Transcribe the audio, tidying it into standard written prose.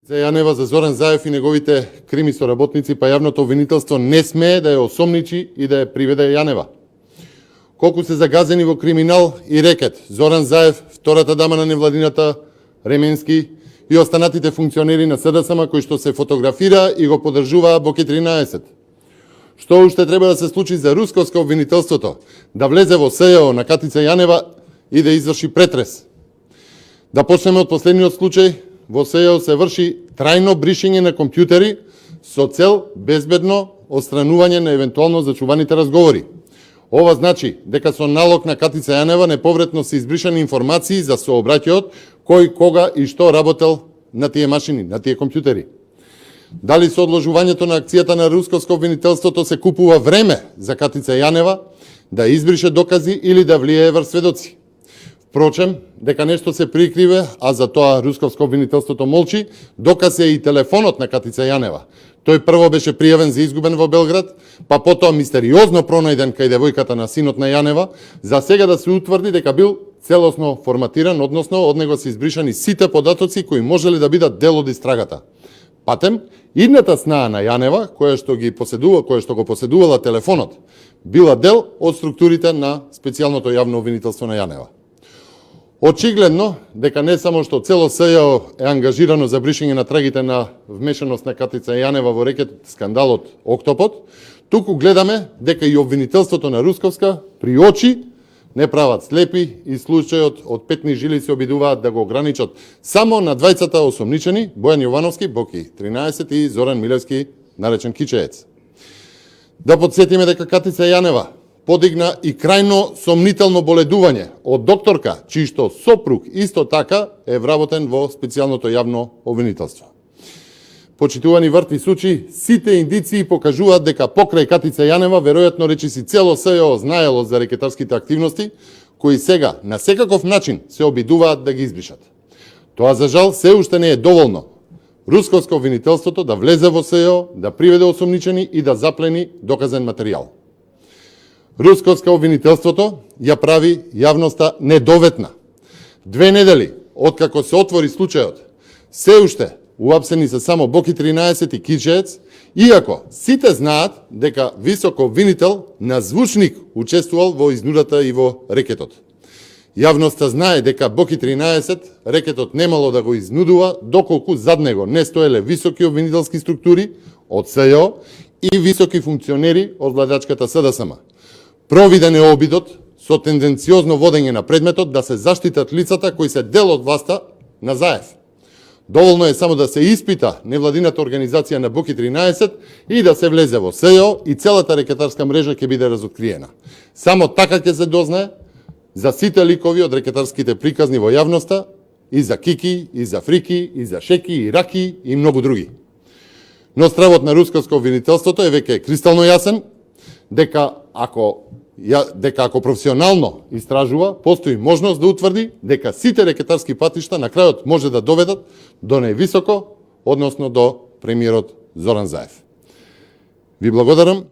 За Јанева, за Зоран Заев и неговите крими соработници, па јавното обвинителство не смее да ја осомничи и да ја приведе Јанева. Колку се загазени во криминал и рекет Зоран Заев, втората дама на невладината, Ременски и останатите функционери на СДСМ кои што се фотографира и го поддржуваа Боки 13. Што уште треба да се случи за русковско обвинителството да влезе во СЈО на Катица Јанева и да изврши претрес? Да почнеме од последниот случај. Во СЈО се врши трајно бришење на компјутери со цел безбедно отстранување на евентуално зачуваните разговори. Ова значи дека со налог на Катица Јанева неповретно се избришани информации за сообраќајот кој, кога и што работел на тие машини, на тие компјутери. Дали со одложувањето на акцијата на русковско обвинителството се купува време за Катица Јанева да избрише докази или да влијае врз сведоци? Впрочем, дека нешто се прикриве, а за тоа русковско обвинителството молчи, доказ е и телефонот на Катица Јанева. Тој прво беше пријавен за изгубен во Белград, па потоа мистериозно пронајден кај девојката на синот на Јанева, за сега да се утврди дека бил целосно форматиран, односно од него се избришани сите податоци кои можеле да бидат дел од истрагата. Патем, идната снаа на Јанева, која што го поседувала телефонот, била дел од структурите на специјалното јавно обвинителство на Јанева. Очигледно дека не само што цело СЈО е ангажирано за бришење на трагите на вмешаност на Катица Јанева во рекет скандалот Октопод, туку гледаме дека и обвинителството на Русковска при очи не прават слепи и случајот од Петни Жили се обидуваат да го ограничат само на двајцата осомничени Бојан Јовановски, Боки 13 и Зоран Милевски, наречен Кичеец. Да подсетиме дека Катица Јанева подигна и крајно сомнително боледување од докторка, чиј што сопруг исто така е вработен во специјалното јавно обвинителство. Почитувани вртви сучи, сите индиции покажуваат дека покрај Катица Јанева веројатно речиси цело СЈО знаело за рекетарските активности, кои сега на секаков начин се обидуваат да ги избришат. Тоа за жал се уште не е доволно. Русковско обвинителството да влезе во СЈО, да приведе осомничени и да заплени доказен материјал. Русковско обвинителството ја прави јавноста недоветна. 2 недели откако се отвори случајот, се уште уапсени се само Боки 13 и Кичеец, иако сите знаат дека високо обвинител на звучник учествувал во изнудата и во рекетот. Јавноста знае дека Боки 13 рекетот немало да го изнудува доколку зад него не стоеле високи обвинителски структури од СЈО и високи функционери од владачката СДСМ. Провиден е обидот со тенденциозно водење на предметот да се заштитат лицата кои се дел од власта на Заев. Доволно е само да се испита невладината организација на Боки 13 и да се влезе во СЈО и целата рекетарска мрежа ќе биде разоткриена. Само така ќе се дознае за сите ликови од рекетарските приказни во јавноста, и за Кики, и за Фрики, и за Шеки, и Раки, и многу други. Но стравот на русковско обвинителството е веќе кристално јасен, дека ако професионално истражува, постои можност да утврди дека сите рекетарски патишта на крајот може да доведат до највисоко, односно до премиерот Зоран Заев. Ви благодарам.